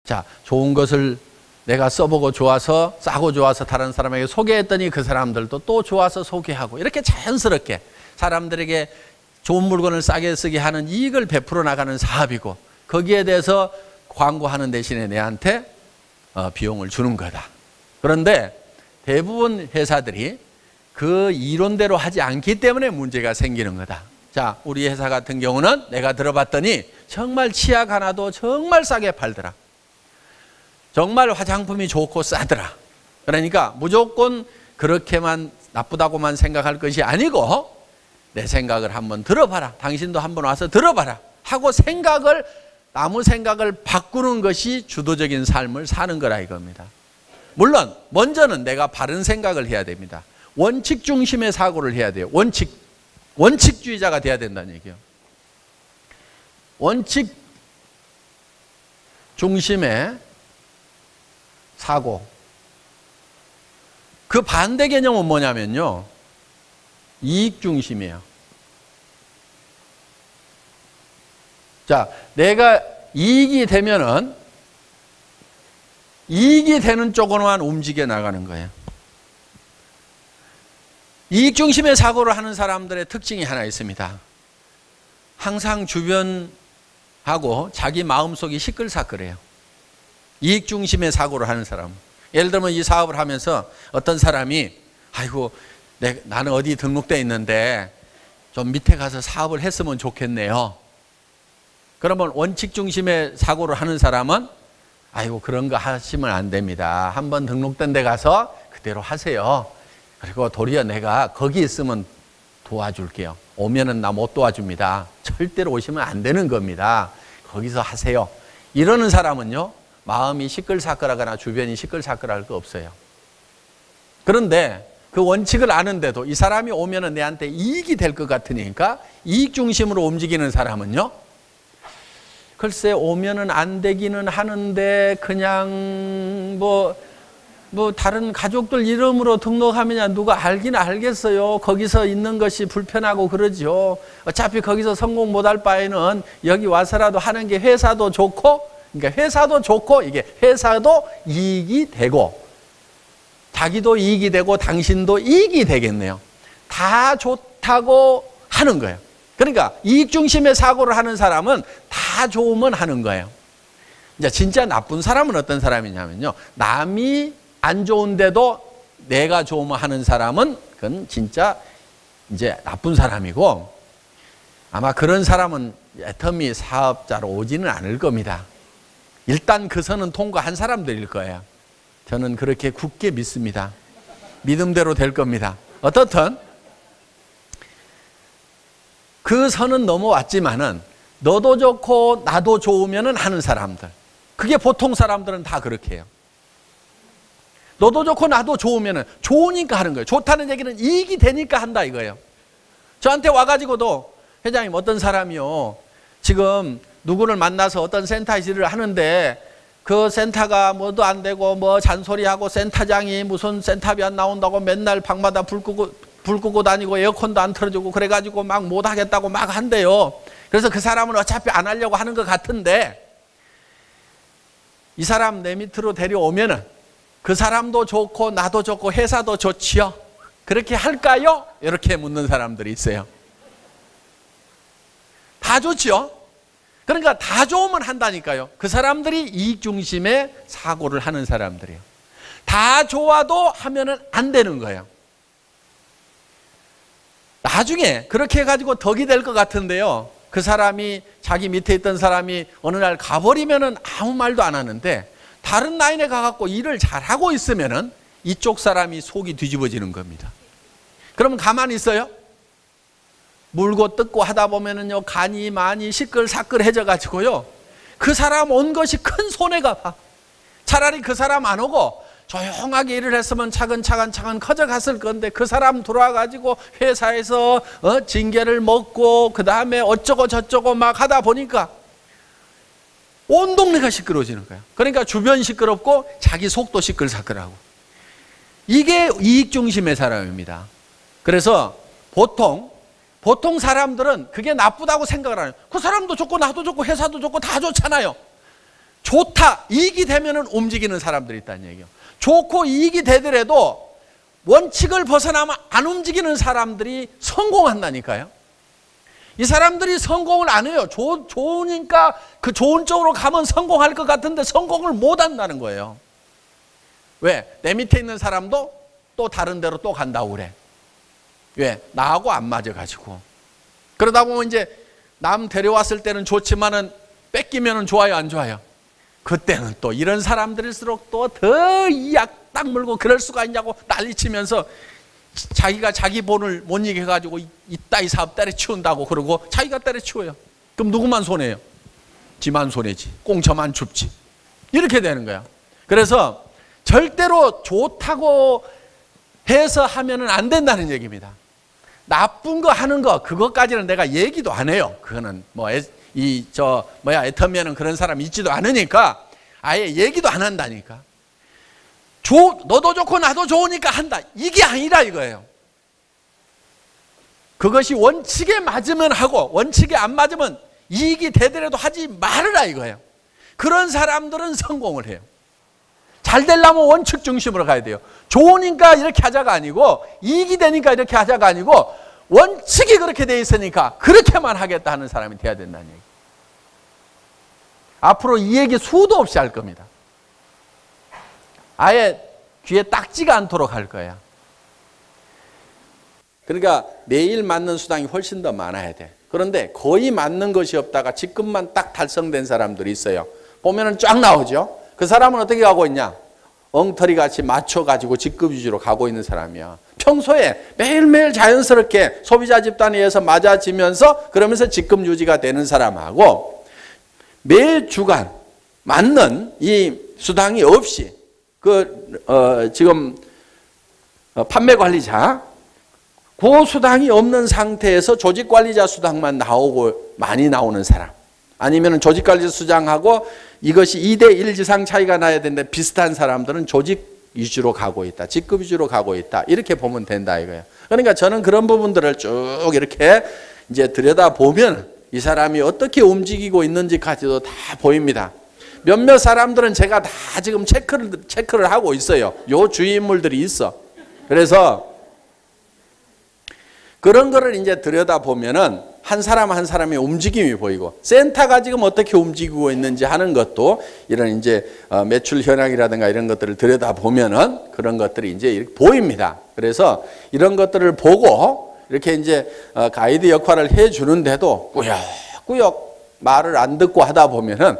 자, 좋은 것을 내가 써보고 좋아서, 싸고 좋아서 다른 사람에게 소개했더니 그 사람들도 또 좋아서 소개하고, 이렇게 자연스럽게 사람들에게 좋은 물건을 싸게 쓰게 하는 이익을 베풀어 나가는 사업이고, 거기에 대해서 광고하는 대신에 내한테 비용을 주는 거다. 그런데 대부분 회사들이 그 이론대로 하지 않기 때문에 문제가 생기는 거다. 자, 우리 회사 같은 경우는 내가 들어봤더니 정말 치약 하나도 정말 싸게 팔더라. 정말 화장품이 좋고 싸더라. 그러니까 무조건 그렇게만 나쁘다고만 생각할 것이 아니고 내 생각을 한번 들어봐라. 당신도 한번 와서 들어봐라. 하고 남의 생각을 바꾸는 것이 주도적인 삶을 사는 거라 이겁니다. 물론 먼저는 내가 바른 생각을 해야 됩니다. 원칙 중심의 사고를 해야 돼요. 원칙주의자가 돼야 된다는 얘기예요. 원칙 중심의 사고. 그 반대 개념은 뭐냐면요, 이익 중심이에요. 자, 내가 이익이 되면은 이익이 되는 쪽으로만 움직여 나가는 거예요. 이익 중심의 사고를 하는 사람들의 특징이 하나 있습니다. 항상 주변하고 자기 마음속이 시끌사끌해요. 이익 중심의 사고를 하는 사람. 예를 들면 이 사업을 하면서 어떤 사람이 아이고 나는 어디 등록돼 있는데 좀 밑에 가서 사업을 했으면 좋겠네요. 그러면 원칙 중심의 사고를 하는 사람은 아이고 그런 거 하시면 안 됩니다. 한번 등록된 데 가서 그대로 하세요. 그리고 도리어 내가 거기 있으면 도와줄게요. 오면은 나 못 도와줍니다. 절대로 오시면 안 되는 겁니다. 거기서 하세요. 이러는 사람은요, 마음이 시끌사끌하거나 주변이 시끌사끌할 거 없어요. 그런데 그 원칙을 아는데도 이 사람이 오면은 내한테 이익이 될 것 같으니까 이익 중심으로 움직이는 사람은요, 글쎄 오면은 안 되기는 하는데 그냥 뭐 다른 가족들 이름으로 등록하면 누가 알긴 알겠어요. 거기서 있는 것이 불편하고 그러죠. 어차피 거기서 성공 못할 바에는 여기 와서라도 하는 게 회사도 좋고, 그러니까 회사도 좋고 이게 회사도 이익이 되고 자기도 이익이 되고 당신도 이익이 되겠네요. 다 좋다고 하는 거예요. 그러니까 이익 중심의 사고를 하는 사람은 다 좋으면 하는 거예요. 이제 진짜 나쁜 사람은 어떤 사람이냐면요, 남이 안 좋은데도 내가 좋으면 하는 사람은 그건 진짜 이제 나쁜 사람이고, 아마 그런 사람은 애터미 사업자로 오지는 않을 겁니다. 일단 그 선은 통과한 사람들일 거예요. 저는 그렇게 굳게 믿습니다. 믿음대로 될 겁니다. 어떻든 그 선은 넘어왔지만은 너도 좋고 나도 좋으면은 하는 사람들, 그게 보통 사람들은 다 그렇게 해요. 너도 좋고 나도 좋으면은 좋으니까 하는 거예요. 좋다는 얘기는 이익이 되니까 한다 이거예요. 저한테 와가지고도 회장님 어떤 사람이요, 지금 누구를 만나서 어떤 센터 일을 하는데 그 센터가 뭐도 안 되고 뭐 잔소리하고 센터장이 무슨 센터비 안 나온다고 맨날 방마다 불 끄고 다니고 에어컨도 안 틀어주고 그래가지고 막 못하겠다고 막 한대요. 그래서 그 사람은 어차피 안 하려고 하는 것 같은데 이 사람 내 밑으로 데려오면은 그 사람도 좋고 나도 좋고 회사도 좋지요. 그렇게 할까요? 이렇게 묻는 사람들이 있어요. 다 좋지요. 그러니까 다 좋으면 한다니까요. 그 사람들이 이익 중심의 사고를 하는 사람들이에요. 다 좋아도 하면은 안 되는 거예요. 나중에 그렇게 해가지고 덕이 될 것 같은데요, 그 사람이 자기 밑에 있던 사람이 어느 날 가버리면은 아무 말도 안 하는데 다른 라인에 가갖고 일을 잘하고 있으면은 이쪽 사람이 속이 뒤집어지는 겁니다. 그러면 가만히 있어요? 물고 뜯고 하다 보면은요, 간이 많이 시끌사끌해져 가지고요, 그 사람 온 것이 큰 손해가 봐. 차라리 그 사람 안 오고 조용하게 일을 했으면 차근차근 커져갔을 건데 그 사람 들어와 가지고 회사에서 징계를 먹고 그 다음에 어쩌고 저쩌고 막 하다 보니까 온 동네가 시끄러워지는 거야. 그러니까 주변 시끄럽고 자기 속도 시끌사끌하고. 이게 이익 중심의 사람입니다. 그래서 보통 사람들은 그게 나쁘다고 생각을 하는 거예요. 그 사람도 좋고 나도 좋고 회사도 좋고 다 좋잖아요. 좋다, 이익이 되면은 움직이는 사람들이 있다는 얘기예요. 좋고 이익이 되더라도 원칙을 벗어나면 안 움직이는 사람들이 성공한다니까요. 이 사람들이 성공을 안 해요. 좋으니까 그 좋은 쪽으로 가면 성공할 것 같은데 성공을 못 한다는 거예요. 왜? 내 밑에 있는 사람도 또 다른 데로 또 간다고 그래. 왜? 나하고 안 맞아가지고. 그러다 보면 이제 남 데려왔을 때는 좋지만은 뺏기면은 좋아요, 안 좋아요? 그때는 또 이런 사람들일수록 또 더 약 딱 물고 그럴 수가 있냐고 난리치면서 자기가 자기 본을 못 이겨가지고 이따위 사업 때려치운다고 그러고 자기가 때려치워요. 그럼 누구만 손해요? 지만 손해지. 꽁쳐만 줍지. 이렇게 되는 거야. 그래서 절대로 좋다고 해서 하면은 안 된다는 얘기입니다. 나쁜 거 하는 거 그것까지는 내가 얘기도 안 해요. 그거는 뭐 애터미는 그런 사람 있지도 않으니까 아예 얘기도 안 한다니까. 너도 좋고 나도 좋으니까 한다. 이게 아니라 이거예요. 그것이 원칙에 맞으면 하고 원칙에 안 맞으면 이익이 되더라도 하지 말으라 이거예요. 그런 사람들은 성공을 해요. 잘 되려면 원칙 중심으로 가야 돼요. 좋으니까 이렇게 하자가 아니고 이익이 되니까 이렇게 하자가 아니고 원칙이 그렇게 돼 있으니까 그렇게만 하겠다 하는 사람이 돼야 된다는 얘기. 앞으로 이 얘기 수도 없이 할 겁니다. 아예 귀에 딱지가 않도록 할 거야. 그러니까 매일 맞는 수당이 훨씬 더 많아야 돼. 그런데 거의 맞는 것이 없다가 직급만 딱 달성된 사람들이 있어요. 보면은 쫙 나오죠. 그 사람은 어떻게 가고 있냐? 엉터리 같이 맞춰가지고 직급 위주로 가고 있는 사람이야. 평소에 매일매일 자연스럽게 소비자 집단에 의해서 맞아지면서 그러면서 직급 유지가 되는 사람하고 매 주간 맞는 이 수당이 없이 지금 판매 관리자 그 수당이 없는 상태에서 조직 관리자 수당만 나오고 많이 나오는 사람 아니면 조직 관리자 수당하고 이것이 2대1 이상 차이가 나야 되는데 비슷한 사람들은 조직 위주로 가고 있다. 직급 위주로 가고 있다. 이렇게 보면 된다 이거예요. 그러니까 저는 그런 부분들을 쭉 이렇게 이제 들여다보면 이 사람이 어떻게 움직이고 있는지까지도 다 보입니다. 몇몇 사람들은 제가 다 지금 체크를 하고 있어요. 요 주위 인물들이 있어. 그래서 그런 거를 이제 들여다보면은 한 사람 한 사람의 움직임이 보이고 센터가 지금 어떻게 움직이고 있는지 하는 것도 이런 이제 매출 현황이라든가 이런 것들을 들여다보면은 그런 것들이 이제 이렇게 보입니다. 그래서 이런 것들을 보고 이렇게 이제 가이드 역할을 해 주는데도 꾸역꾸역 말을 안 듣고 하다 보면은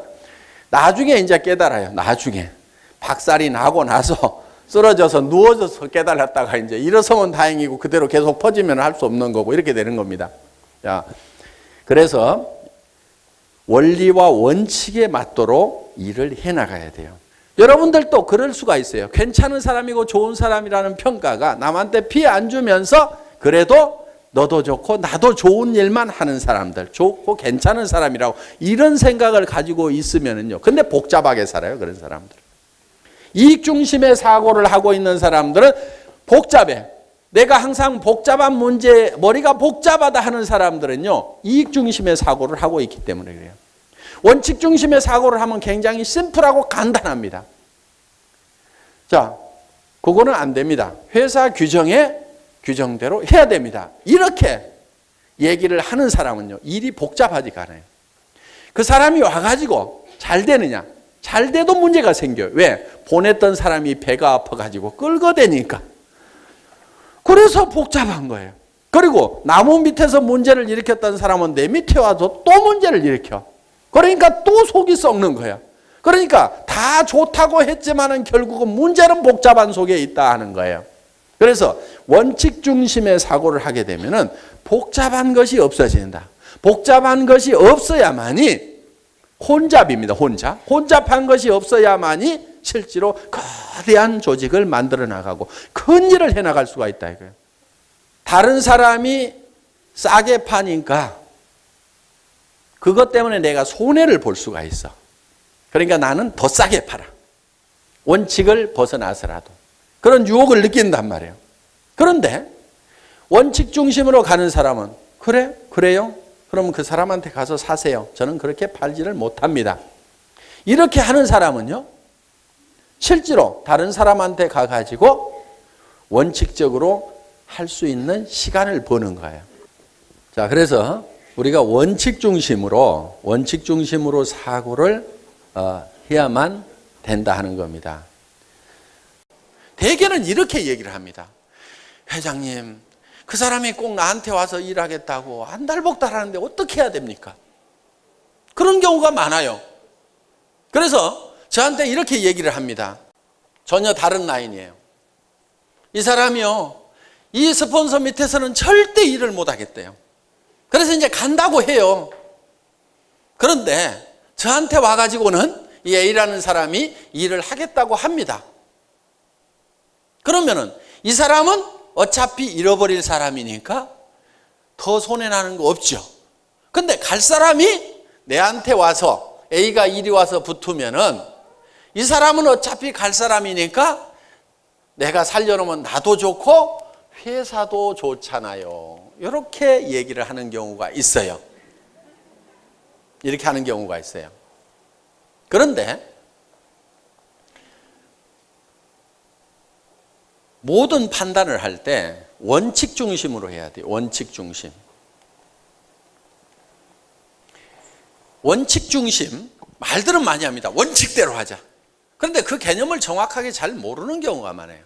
나중에 이제 깨달아요. 나중에 박살이 나고 나서 쓰러져서 누워져서 깨달았다가 이제 일어서면 다행이고 그대로 계속 퍼지면 할 수 없는 거고 이렇게 되는 겁니다. 자, 그래서 원리와 원칙에 맞도록 일을 해나가야 돼요. 여러분들도 그럴 수가 있어요. 괜찮은 사람이고 좋은 사람이라는 평가가 남한테 피해 안 주면서 그래도 너도 좋고 나도 좋은 일만 하는 사람들, 좋고 괜찮은 사람이라고 이런 생각을 가지고 있으면은요. 근데 복잡하게 살아요, 그런 사람들은. 이익 중심의 사고를 하고 있는 사람들은 복잡해. 내가 항상 복잡한 문제, 머리가 복잡하다 하는 사람들은요. 이익 중심의 사고를 하고 있기 때문에 그래요. 원칙 중심의 사고를 하면 굉장히 심플하고 간단합니다. 자, 그거는 안 됩니다. 회사 규정대로 해야 됩니다. 이렇게 얘기를 하는 사람은요. 일이 복잡하지가 않아요. 그 사람이 와가지고 잘 되느냐. 잘 돼도 문제가 생겨요. 왜? 보냈던 사람이 배가 아파가지고 끌거대니까. 그래서 복잡한 거예요. 그리고 나무 밑에서 문제를 일으켰던 사람은 내 밑에 와서 또 문제를 일으켜. 그러니까 또 속이 썩는 거야. 그러니까 다 좋다고 했지만은 결국은 문제는 복잡한 속에 있다 하는 거예요. 그래서 원칙 중심의 사고를 하게 되면은 복잡한 것이 없어진다. 복잡한 것이 없어야만이 혼잡입니다. 혼잡한 것이 없어야만이 실제로 거대한 조직을 만들어 나가고 큰 일을 해나갈 수가 있다 이거예요. 다른 사람이 싸게 파니까 그것 때문에 내가 손해를 볼 수가 있어. 그러니까 나는 더 싸게 팔아. 원칙을 벗어나서라도. 그런 유혹을 느낀단 말이에요. 그런데 원칙 중심으로 가는 사람은 그래요? 그러면 그 사람한테 가서 사세요. 저는 그렇게 팔지를 못합니다. 이렇게 하는 사람은요, 실제로 다른 사람한테 가가지고 원칙적으로 할 수 있는 시간을 버는 거예요. 자, 그래서 우리가 원칙 중심으로 사고를 해야만 된다 하는 겁니다. 대개는 이렇게 얘기를 합니다. 회장님, 그 사람이 꼭 나한테 와서 일하겠다고 안달복달 하는데 어떻게 해야 됩니까? 그런 경우가 많아요. 그래서 저한테 이렇게 얘기를 합니다. 전혀 다른 라인이에요. 이 사람이요, 이 스폰서 밑에서는 절대 일을 못 하겠대요. 그래서 이제 간다고 해요. 그런데 저한테 와가지고는 이 A라는 사람이 일을 하겠다고 합니다. 그러면은 이 사람은 어차피 잃어버릴 사람이니까 더 손해나는 거 없죠. 근데 갈 사람이 내한테 와서, A가 이리 와서 붙으면은 이 사람은 어차피 갈 사람이니까 내가 살려놓으면 나도 좋고 회사도 좋잖아요. 이렇게 얘기를 하는 경우가 있어요. 이렇게 하는 경우가 있어요. 그런데 모든 판단을 할 때 원칙 중심으로 해야 돼요. 원칙 중심. 원칙 중심, 말들은 많이 합니다. 원칙대로 하자. 그런데 그 개념을 정확하게 잘 모르는 경우가 많아요.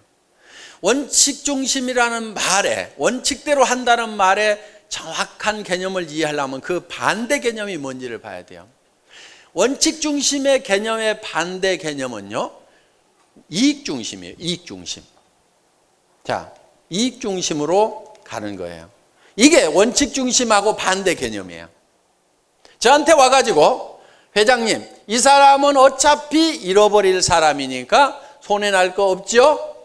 원칙 중심이라는 말에, 원칙대로 한다는 말에 정확한 개념을 이해하려면 그 반대 개념이 뭔지를 봐야 돼요. 원칙 중심의 개념의 반대 개념은요, 이익 중심이에요. 이익 중심. 자, 이익 중심으로 가는 거예요. 이게 원칙 중심하고 반대 개념이에요. 저한테 와가지고, 회장님, 이 사람은 어차피 잃어버릴 사람이니까 손해날 거 없죠?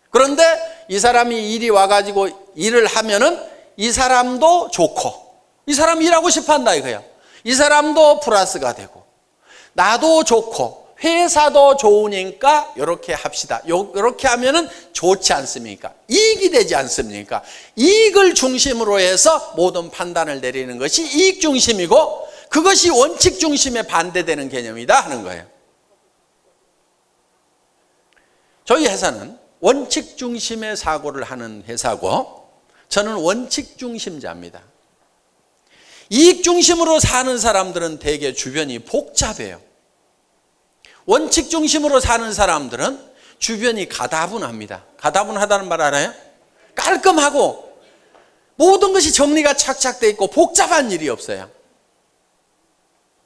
그런데 이 사람이 일이 와가지고 일을 하면은 이 사람도 좋고, 이 사람이 일하고 싶어 한다 이거야. 이 사람도 플러스가 되고, 나도 좋고, 회사도 좋으니까 이렇게 합시다. 이렇게 하면은 좋지 않습니까? 이익이 되지 않습니까? 이익을 중심으로 해서 모든 판단을 내리는 것이 이익 중심이고, 그것이 원칙 중심에 반대되는 개념이다 하는 거예요. 저희 회사는 원칙 중심의 사고를 하는 회사고, 저는 원칙 중심자입니다. 이익 중심으로 사는 사람들은 대개 주변이 복잡해요. 원칙 중심으로 사는 사람들은 주변이 가다분합니다. 가다분하다는 말 알아요? 깔끔하고 모든 것이 정리가 착착 돼 있고 복잡한 일이 없어요.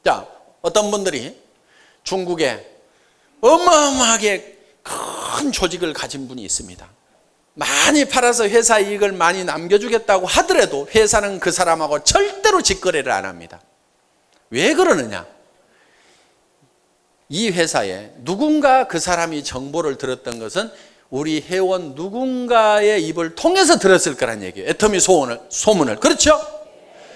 자, 어떤 분들이 중국에 어마어마하게 큰 조직을 가진 분이 있습니다. 많이 팔아서 회사 이익을 많이 남겨주겠다고 하더라도 회사는 그 사람하고 절대로 직거래를 안 합니다. 왜 그러느냐? 이 회사에 누군가 그 사람이 정보를 들었던 것은 우리 회원 누군가의 입을 통해서 들었을 거란 얘기예요. 애터미 소문을. 그렇죠?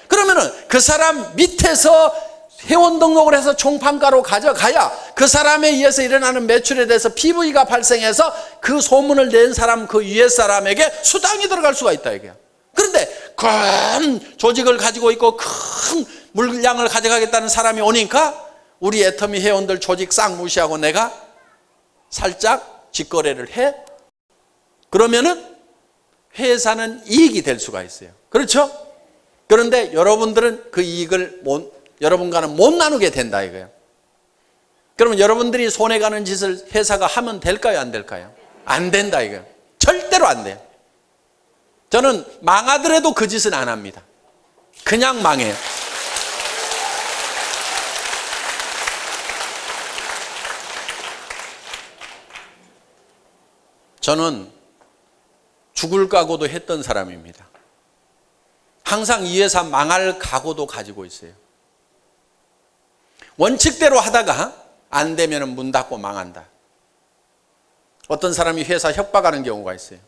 그러면은 그 사람 밑에서 회원 등록을 해서 총판가로 가져가야 그 사람에 의해서 일어나는 매출에 대해서 PV가 발생해서 그 소문을 낸 사람, 그 위에 사람에게 수당이 들어갈 수가 있다 이게요. 그런데 큰 조직을 가지고 있고 큰 물량을 가져가겠다는 사람이 오니까 우리 애터미 회원들 조직 싹 무시하고 내가 살짝 직거래를 해? 그러면은 회사는 이익이 될 수가 있어요. 그렇죠? 그런데 여러분들은 그 이익을 여러분과는 못 나누게 된다 이거예요. 그러면 여러분들이 손해가는 짓을 회사가 하면 될까요? 안 될까요? 안 된다 이거예요. 절대로 안 돼요. 저는 망하더라도 그 짓은 안 합니다. 그냥 망해요. 저는 죽을 각오도 했던 사람입니다. 항상 이 회사 망할 각오도 가지고 있어요. 원칙대로 하다가 안 되면 문 닫고 망한다. 어떤 사람이 회사 협박하는 경우가 있어요.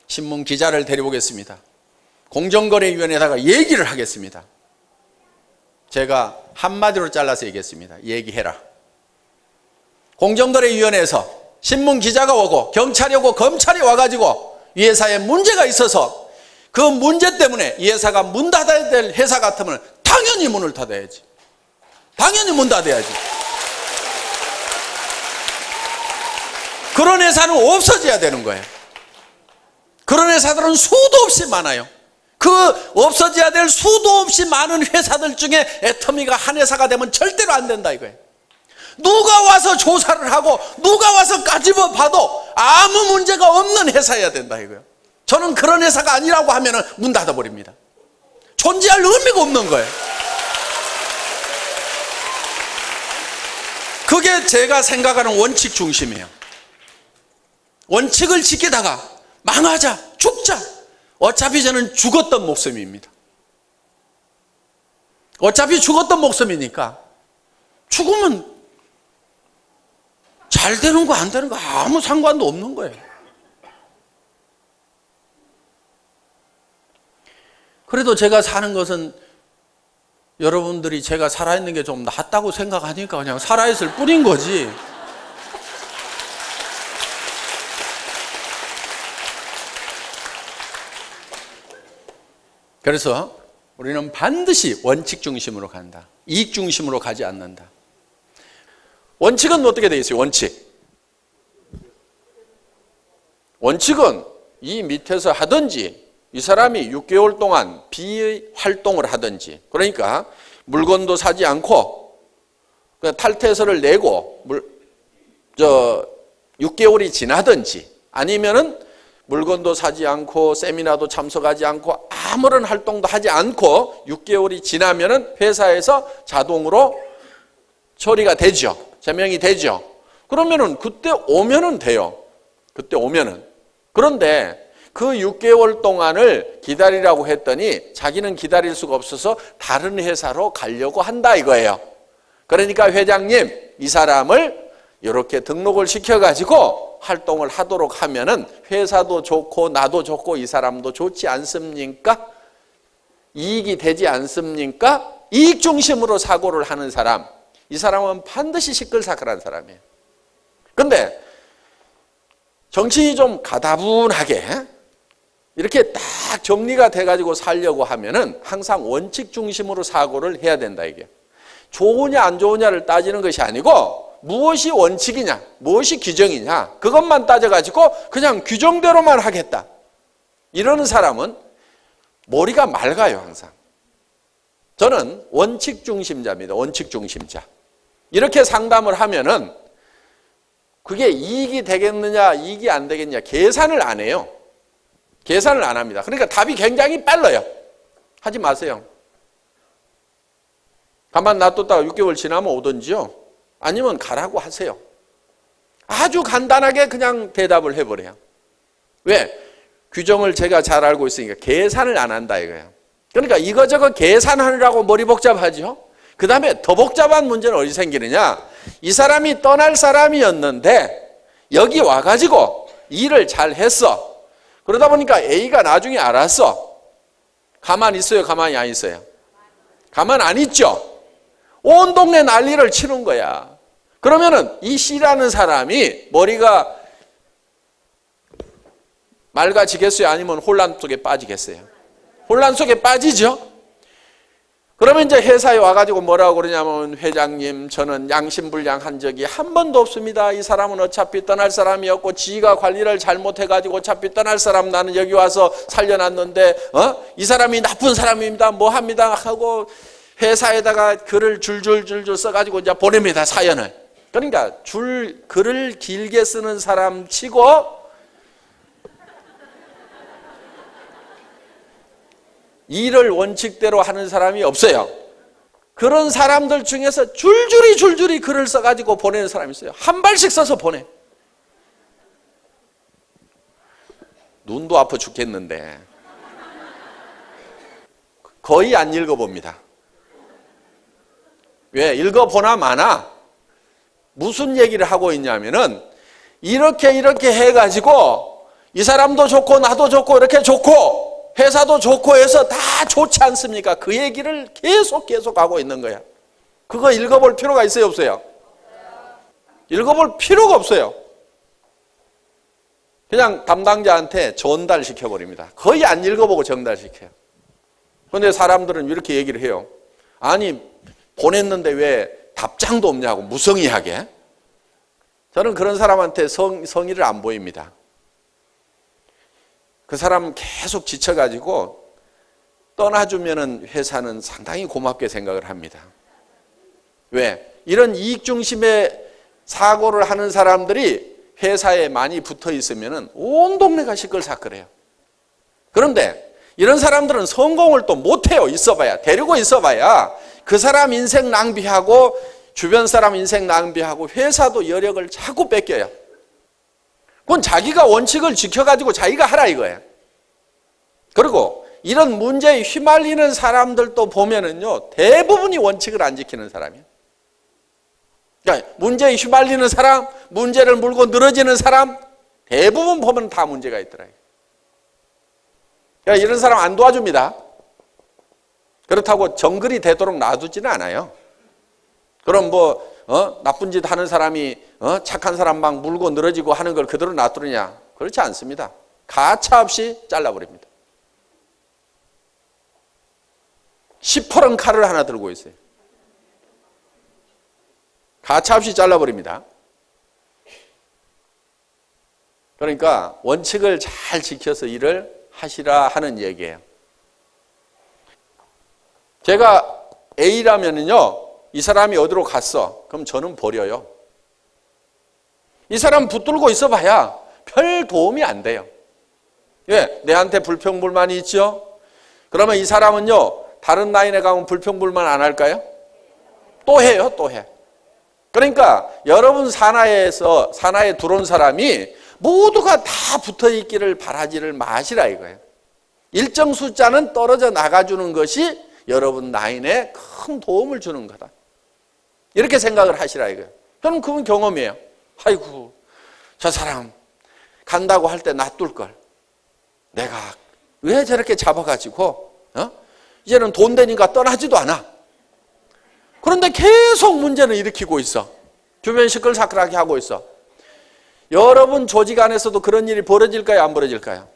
신문 기자를 데려오겠습니다. 공정거래위원회에다가 얘기를 하겠습니다. 제가 한마디로 잘라서 얘기했습니다. 얘기해라. 공정거래위원회에서 신문 기자가 오고 경찰이 오고 검찰이 와가지고 이 회사에 문제가 있어서 그 문제 때문에 이 회사가 문 닫아야 될 회사 같으면 당연히 문을 닫아야지. 당연히 문 닫아야지. 그런 회사는 없어져야 되는 거예요. 그런 회사들은 수도 없이 많아요. 그 없어져야 될 수도 없이 많은 회사들 중에 애터미가 한 회사가 되면 절대로 안 된다 이거예요. 누가 와서 조사를 하고 누가 와서 까집어 봐도 아무 문제가 없는 회사여야 된다 이거예요. 저는 그런 회사가 아니라고 하면 문 닫아버립니다. 존재할 의미가 없는 거예요. 그게 제가 생각하는 원칙 중심이에요. 원칙을 지키다가 망하자, 죽자. 어차피 저는 죽었던 목숨입니다. 어차피 죽었던 목숨이니까 죽으면 잘 되는 거 안 되는 거 아무 상관도 없는 거예요. 그래도 제가 사는 것은 여러분들이 제가 살아있는 게 좀 낫다고 생각하니까 그냥 살아있을 뿐인 거지. 그래서 우리는 반드시 원칙 중심으로 간다. 이익 중심으로 가지 않는다. 원칙은 어떻게 되어 있어요? 원칙은 이 밑에서 하든지 이 사람이 6개월 동안 비활동을 하든지, 그러니까 물건도 사지 않고 탈퇴서를 내고 6개월이 지나든지, 아니면은 물건도 사지 않고 세미나도 참석하지 않고 아무런 활동도 하지 않고 6개월이 지나면은 회사에서 자동으로 처리가 되죠. 제명이 되죠. 그러면은 그때 오면은 돼요. 그때 오면은. 그런데 그 6개월 동안을 기다리라고 했더니 자기는 기다릴 수가 없어서 다른 회사로 가려고 한다 이거예요. 그러니까 회장님, 이 사람을 이렇게 등록을 시켜가지고 활동을 하도록 하면은 회사도 좋고 나도 좋고 이 사람도 좋지 않습니까? 이익이 되지 않습니까? 이익 중심으로 사고를 하는 사람, 이 사람은 반드시 시끌사끌한 사람이에요. 근데 정신이 좀 가다분하게 이렇게 딱 정리가 돼가지고 살려고 하면은 항상 원칙 중심으로 사고를 해야 된다 이게. 좋으냐 안 좋으냐를 따지는 것이 아니고 무엇이 원칙이냐, 무엇이 규정이냐, 그것만 따져가지고 그냥 규정대로만 하겠다. 이러는 사람은 머리가 맑아요, 항상. 저는 원칙 중심자입니다. 원칙 중심자. 이렇게 상담을 하면은 그게 이익이 되겠느냐, 이익이 안 되겠느냐, 계산을 안 해요. 계산을 안 합니다. 그러니까 답이 굉장히 빨라요. 하지 마세요. 가만 놔뒀다가 6개월 지나면 오든지요. 아니면 가라고 하세요. 아주 간단하게 그냥 대답을 해버려요. 왜? 규정을 제가 잘 알고 있으니까 계산을 안 한다 이거예요. 그러니까 이거저거 계산하느라고 머리 복잡하죠. 그 다음에 더 복잡한 문제는 어디 생기느냐. 이 사람이 떠날 사람이었는데 여기 와가지고 일을 잘 했어. 그러다 보니까 A가 나중에 알았어. 가만히 있어요? 가만히 안 있어요? 가만 안 있죠? 온 동네 난리를 치는 거야. 그러면은 이 C라는 사람이 머리가 맑아지겠어요? 아니면 혼란 속에 빠지겠어요? 혼란 속에 빠지죠? 그러면 이제 회사에 와가지고 뭐라고 그러냐면, 회장님, 저는 양심불량한 적이 한 번도 없습니다. 이 사람은 어차피 떠날 사람이었고 지가 관리를 잘못해가지고 어차피 떠날 사람 나는 여기 와서 살려놨는데 이 사람이 나쁜 사람입니다. 뭐 합니다 하고 회사에다가 글을 줄줄줄줄 써가지고 이제 보냅니다, 사연을. 그러니까 글을 길게 쓰는 사람 치고 일을 원칙대로 하는 사람이 없어요. 그런 사람들 중에서 줄줄이 글을 써가지고 보내는 사람이 있어요. 한 발씩 써서 보내. 눈도 아파 죽겠는데 거의 안 읽어봅니다. 왜? 읽어보나 마나 무슨 얘기를 하고 있냐면은 이렇게 해가지고 이 사람도 좋고 나도 좋고 이렇게 좋고 회사도 좋고 해서 다 좋지 않습니까? 그 얘기를 계속 하고 있는 거야. 그거 읽어볼 필요가 있어요, 없어요? 읽어볼 필요가 없어요. 그냥 담당자한테 전달시켜버립니다. 거의 안 읽어보고 전달시켜요. 그런데 사람들은 이렇게 얘기를 해요. 아니, 보냈는데 왜 답장도 없냐고, 무성의하게. 저는 그런 사람한테 성의를 안 보입니다. 그 사람 계속 지쳐가지고 떠나주면은 회사는 상당히 고맙게 생각을 합니다. 왜? 이런 이익 중심의 사고를 하는 사람들이 회사에 많이 붙어 있으면은 온 동네가 시끌시끌해요. 그런데 이런 사람들은 성공을 또 못해요. 있어봐야. 데리고 있어봐야 그 사람 인생 낭비하고 주변 사람 인생 낭비하고 회사도 여력을 자꾸 뺏겨요. 그건 자기가 원칙을 지켜가지고 자기가 하라 이거예요. 그리고 이런 문제에 휘말리는 사람들도 보면은요, 대부분이 원칙을 안 지키는 사람이에요. 그러니까 문제에 휘말리는 사람, 문제를 물고 늘어지는 사람, 대부분 보면 다 문제가 있더라고요. 그러니까 이런 사람 안 도와줍니다. 그렇다고 정글이 되도록 놔두지는 않아요. 그럼 나쁜 짓 하는 사람이 착한 사람 막 물고 늘어지고 하는 걸 그대로 놔두느냐? 그렇지 않습니다. 가차없이 잘라버립니다. 시퍼런 칼을 하나 들고 있어요. 가차없이 잘라버립니다. 그러니까 원칙을 잘 지켜서 일을 하시라 하는 얘기예요. 제가 A라면은요, 이 사람이 어디로 갔어? 그럼 저는 버려요. 이 사람 붙들고 있어봐야 별 도움이 안 돼요. 왜? 내한테 불평불만이 있죠? 그러면 이 사람은요, 다른 라인에 가면 불평불만 안 할까요? 또 해요, 또 해. 그러니까 여러분 산하에 들어온 사람이 모두가 다 붙어 있기를 바라지를 마시라 이거예요. 일정 숫자는 떨어져 나가주는 것이 여러분 라인에 큰 도움을 주는 거다. 이렇게 생각을 하시라 이거예요. 저는 그건 경험이에요. 아이고, 저 사람 간다고 할 때 놔둘 걸. 내가 왜 저렇게 잡아가지고 이제는 돈 되니까 떠나지도 않아. 그런데 계속 문제는 일으키고 있어. 주변 시끌시끌하게 하고 있어. 여러분 조직 안에서도 그런 일이 벌어질까요? 안 벌어질까요?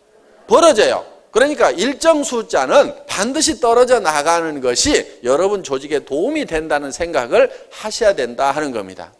벌어져요. 그러니까 일정 숫자는 반드시 떨어져 나가는 것이 여러분 조직에 도움이 된다는 생각을 하셔야 된다 하는 겁니다.